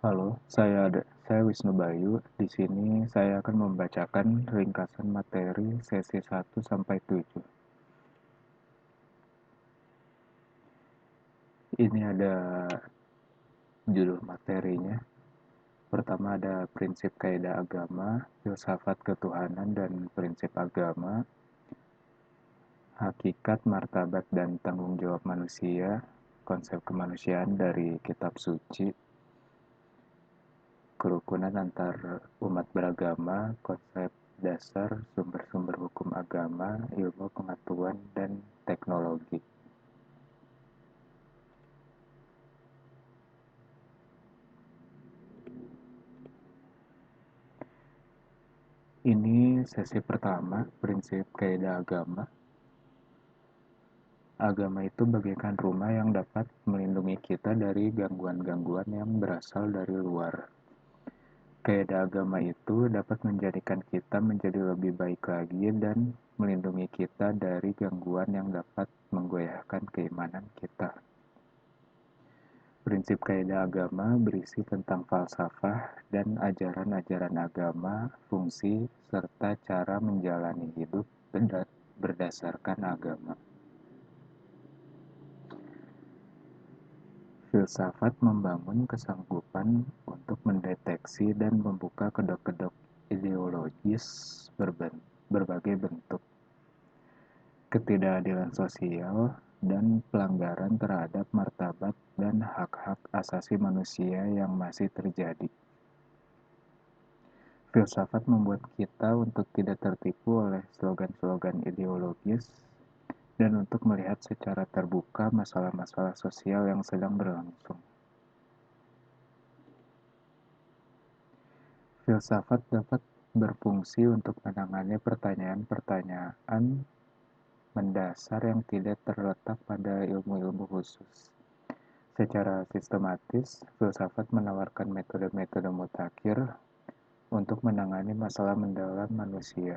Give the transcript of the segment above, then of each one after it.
Halo, saya Wisnu Bayu. Di sini saya akan membacakan ringkasan materi sesi 1 sampai 7. Ini ada judul materinya. Pertama ada prinsip kaidah agama, filsafat ketuhanan dan prinsip agama, hakikat, martabat dan tanggung jawab manusia, konsep kemanusiaan dari kitab suci, kerukunan antar umat beragama, konsep dasar, sumber-sumber hukum agama, ilmu pengetahuan, dan teknologi. Ini sesi pertama, prinsip kaidah agama. Agama itu bagaikan rumah yang dapat melindungi kita dari gangguan-gangguan yang berasal dari luar. Kaidah agama itu dapat menjadikan kita menjadi lebih baik lagi dan melindungi kita dari gangguan yang dapat menggoyahkan keimanan kita. Prinsip kaidah agama berisi tentang falsafah dan ajaran-ajaran agama, fungsi, serta cara menjalani hidup berdasarkan agama. Filsafat membangun kesanggupan untuk mendeteksi dan membuka kedok-kedok ideologis berbagai bentuk, ketidakadilan sosial, dan pelanggaran terhadap martabat dan hak-hak asasi manusia yang masih terjadi. Filsafat membuat kita untuk tidak tertipu oleh slogan-slogan ideologis dan untuk melihat secara terbuka masalah-masalah sosial yang sedang berlangsung. Filsafat dapat berfungsi untuk menangani pertanyaan-pertanyaan mendasar yang tidak terletak pada ilmu-ilmu khusus. Secara sistematis, filsafat menawarkan metode-metode mutakhir untuk menangani masalah mendalam manusia.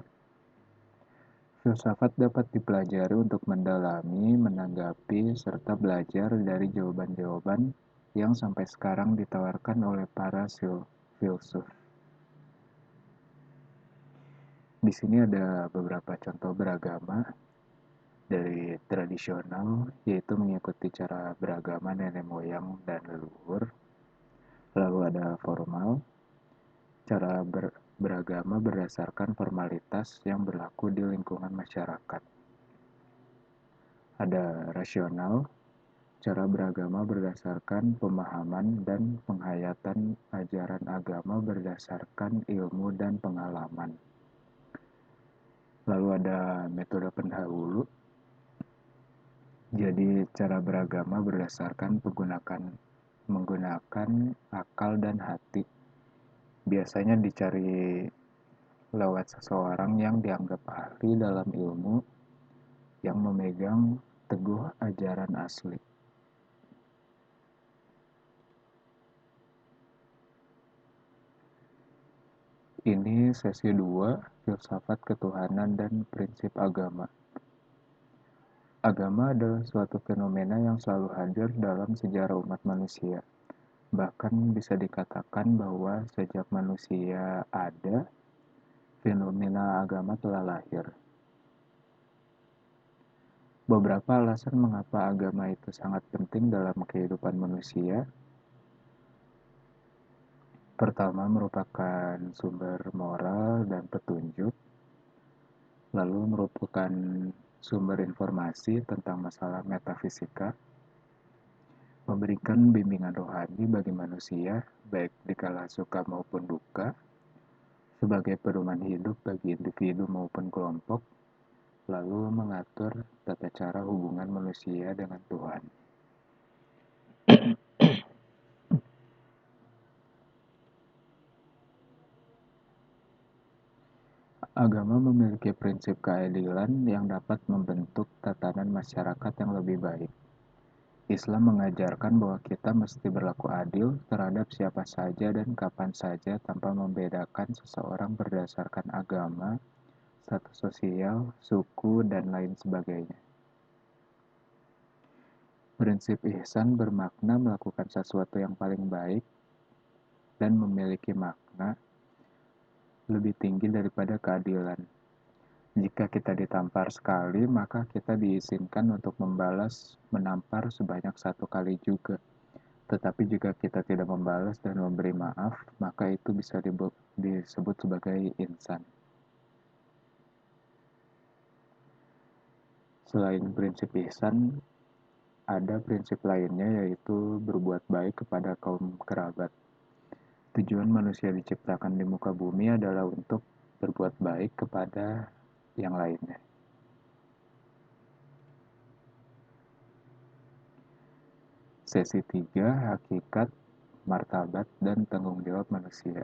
Filsafat dapat dipelajari untuk mendalami, menanggapi, serta belajar dari jawaban-jawaban yang sampai sekarang ditawarkan oleh para filsuf. Di sini ada beberapa contoh beragama dari tradisional, yaitu mengikuti cara beragama nenek moyang dan leluhur. Lalu ada formal, cara beragama berdasarkan formalitas yang berlaku di lingkungan masyarakat. Ada rasional, cara beragama berdasarkan pemahaman dan penghayatan ajaran agama berdasarkan ilmu dan pengalaman. Lalu ada metode pendahulu, jadi cara beragama berdasarkan menggunakan akal dan hati. Biasanya dicari lewat seseorang yang dianggap ahli dalam ilmu yang memegang teguh ajaran asli. Ini sesi 2, filsafat ketuhanan dan prinsip agama. Agama adalah suatu fenomena yang selalu hadir dalam sejarah umat manusia. Bahkan bisa dikatakan bahwa sejak manusia ada, fenomena agama telah lahir. Beberapa alasan mengapa agama itu sangat penting dalam kehidupan manusia. Pertama, merupakan sumber moral dan petunjuk. Lalu merupakan sumber informasi tentang masalah metafisika. Memberikan bimbingan rohani bagi manusia, baik dikala suka maupun duka, sebagai pedoman hidup bagi individu maupun kelompok, lalu mengatur tata cara hubungan manusia dengan Tuhan. Agama memiliki prinsip keadilan yang dapat membentuk tatanan masyarakat yang lebih baik. Islam mengajarkan bahwa kita mesti berlaku adil terhadap siapa saja dan kapan saja tanpa membedakan seseorang berdasarkan agama, status sosial, suku, dan lain sebagainya. Prinsip ihsan bermakna melakukan sesuatu yang paling baik dan memiliki makna lebih tinggi daripada keadilan. Jika kita ditampar sekali, maka kita diizinkan untuk membalas menampar sebanyak 1 kali juga. Tetapi jika kita tidak membalas dan memberi maaf, maka itu bisa disebut sebagai ihsan. Selain prinsip ihsan, ada prinsip lainnya yaitu berbuat baik kepada kaum kerabat. Tujuan manusia diciptakan di muka bumi adalah untuk berbuat baik kepada yang lainnya. Sesi 3, hakikat, martabat, dan tanggung jawab manusia.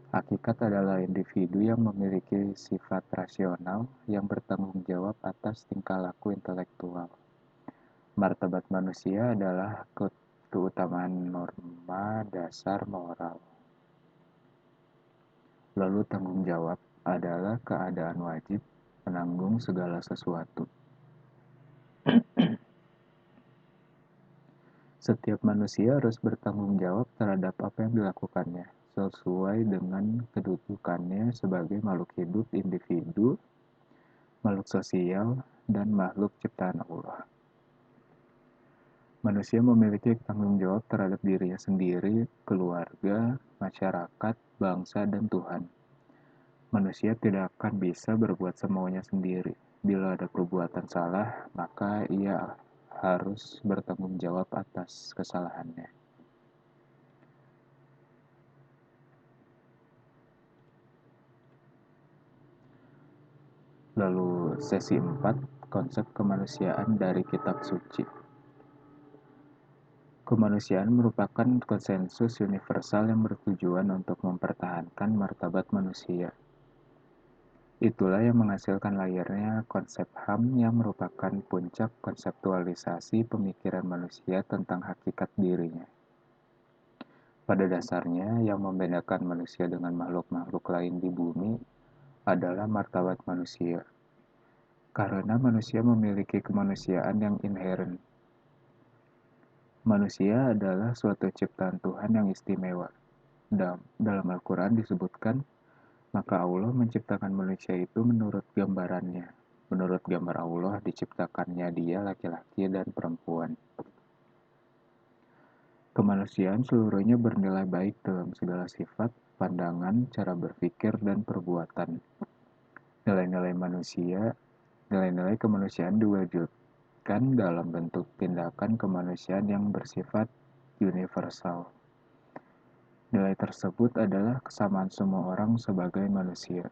Hakikat adalah individu yang memiliki sifat rasional yang bertanggung jawab atas tingkah laku intelektual. Martabat manusia adalah keutamaan norma dasar moral. Lalu tanggung jawab adalah keadaan wajib menanggung segala sesuatu. Setiap manusia harus bertanggung jawab terhadap apa yang dilakukannya, sesuai dengan kedudukannya sebagai makhluk hidup, individu, makhluk sosial, dan makhluk ciptaan Allah. Manusia memiliki tanggung jawab terhadap dirinya sendiri, keluarga, masyarakat, bangsa, dan Tuhan. Manusia tidak akan bisa berbuat semaunya sendiri. Bila ada perbuatan salah, maka ia harus bertanggung jawab atas kesalahannya. Lalu sesi 4, konsep kemanusiaan dari kitab suci. Kemanusiaan merupakan konsensus universal yang bertujuan untuk mempertahankan martabat manusia. Itulah yang menghasilkan lahirnya konsep HAM yang merupakan puncak konseptualisasi pemikiran manusia tentang hakikat dirinya. Pada dasarnya, yang membedakan manusia dengan makhluk-makhluk lain di bumi adalah martabat manusia. Karena manusia memiliki kemanusiaan yang inheren. Manusia adalah suatu ciptaan Tuhan yang istimewa. Dalam Al-Quran disebutkan, maka Allah menciptakan manusia itu menurut gambarannya. Menurut gambar Allah diciptakannya dia laki-laki dan perempuan. Kemanusiaan seluruhnya bernilai baik dalam segala sifat, pandangan, cara berpikir, dan perbuatan. Nilai-nilai kemanusiaan diwujudkan dalam bentuk tindakan kemanusiaan yang bersifat universal. Nilai tersebut adalah kesamaan semua orang sebagai manusia.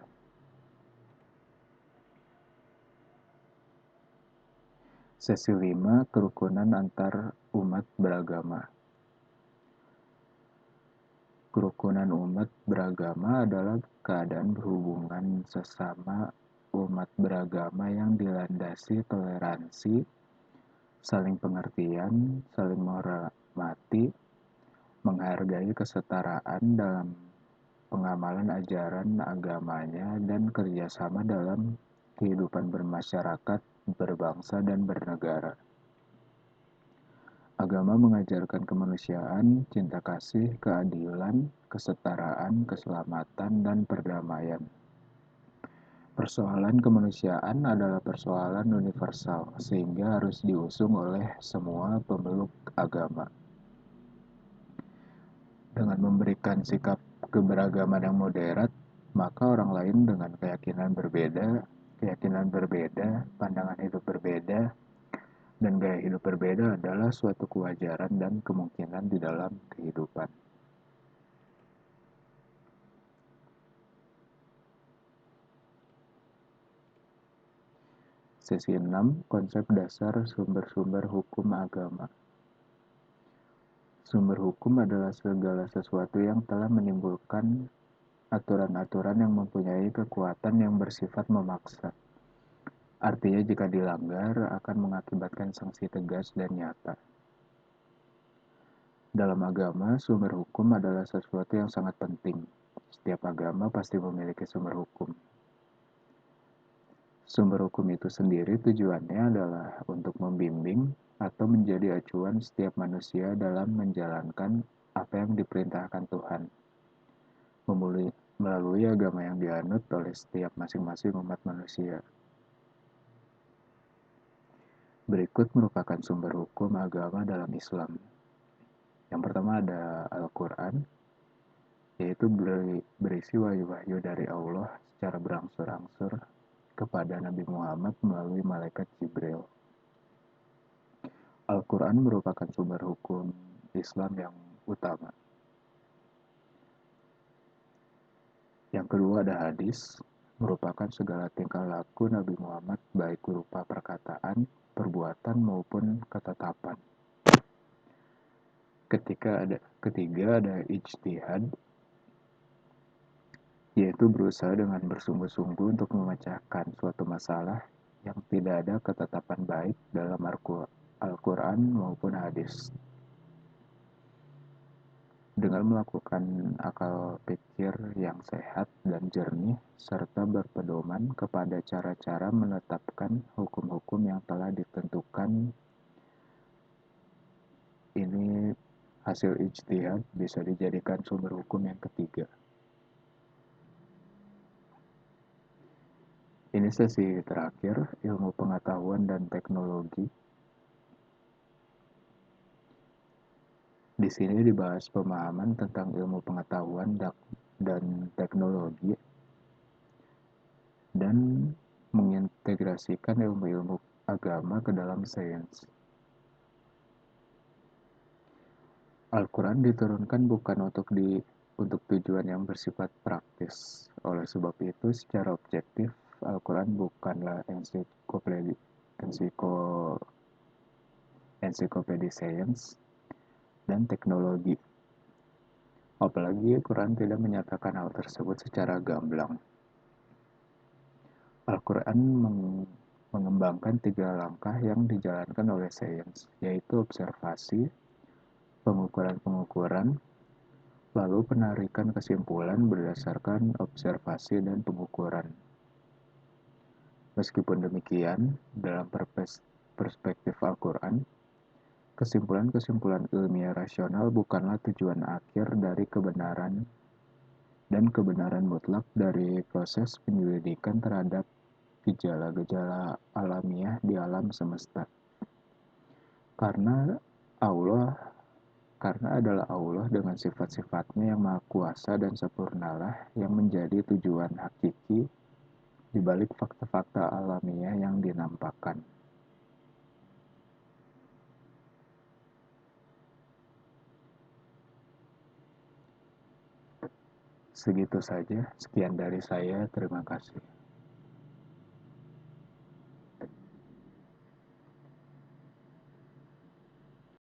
Sesi 5, kerukunan antar umat beragama. Kerukunan umat beragama adalah keadaan berhubungan sesama umat beragama yang dilandasi toleransi, saling pengertian, saling menghormati, menghargai kesetaraan dalam pengamalan ajaran agamanya, dan kerjasama dalam kehidupan bermasyarakat, berbangsa, dan bernegara. Agama mengajarkan kemanusiaan, cinta kasih, keadilan, kesetaraan, keselamatan, dan perdamaian. Persoalan kemanusiaan adalah persoalan universal, sehingga harus diusung oleh semua pemeluk agama. Dengan memberikan sikap keberagaman yang moderat, maka orang lain dengan keyakinan berbeda, pandangan hidup berbeda, dan gaya hidup berbeda adalah suatu kewajaran dan kemungkinan di dalam kehidupan. Sesi 6, konsep dasar sumber-sumber hukum agama. Sumber hukum adalah segala sesuatu yang telah menimbulkan aturan-aturan yang mempunyai kekuatan yang bersifat memaksa. Artinya jika dilanggar akan mengakibatkan sanksi tegas dan nyata. Dalam agama, sumber hukum adalah sesuatu yang sangat penting. Setiap agama pasti memiliki sumber hukum. Sumber hukum itu sendiri tujuannya adalah untuk membimbing atau menjadi acuan setiap manusia dalam menjalankan apa yang diperintahkan Tuhan melalui agama yang dianut oleh setiap masing-masing umat manusia. Berikut merupakan sumber hukum agama dalam Islam. Yang pertama ada Al-Quran, yaitu berisi wahyu-wahyu dari Allah secara berangsur-angsur kepada Nabi Muhammad melalui malaikat Jibril. Al-Quran merupakan sumber hukum Islam yang utama. Yang kedua ada hadis, merupakan segala tingkah laku Nabi Muhammad baik berupa perkataan, perbuatan maupun ketetapan. Ketiga ada ijtihad, yaitu berusaha dengan bersungguh-sungguh untuk memecahkan suatu masalah yang tidak ada ketetapan baik dalam Al-Quran maupun hadis. Dengan melakukan akal pikir yang sehat dan jernih, serta berpedoman kepada cara-cara menetapkan hukum-hukum yang telah ditentukan, ini hasil ijtihad bisa dijadikan sumber hukum yang ketiga. Ini sesi terakhir, ilmu pengetahuan dan teknologi. Di sini dibahas pemahaman tentang ilmu pengetahuan dan teknologi dan mengintegrasikan ilmu-ilmu agama ke dalam sains. Al-Quran diturunkan bukan untuk tujuan yang bersifat praktis. Oleh sebab itu, secara objektif, Al-Quran bukanlah ensiklopedia sains dan teknologi. Apalagi Quran tidak menyatakan hal tersebut secara gamblang. Al-Quran mengembangkan 3 langkah yang dijalankan oleh sains, yaitu observasi, pengukuran-pengukuran, lalu penarikan kesimpulan berdasarkan observasi dan pengukuran. Meskipun demikian, dalam perspektif Al-Quran, kesimpulan-kesimpulan ilmiah rasional bukanlah tujuan akhir dari kebenaran dan kebenaran mutlak dari proses penyelidikan terhadap gejala-gejala alamiah di alam semesta. Karena adalah Allah dengan sifat-sifatnya yang maha kuasa dan sempurnalah yang menjadi tujuan hakiki di balik fakta-fakta alamiah yang dinampakkan. Segitu saja, sekian dari saya, terima kasih.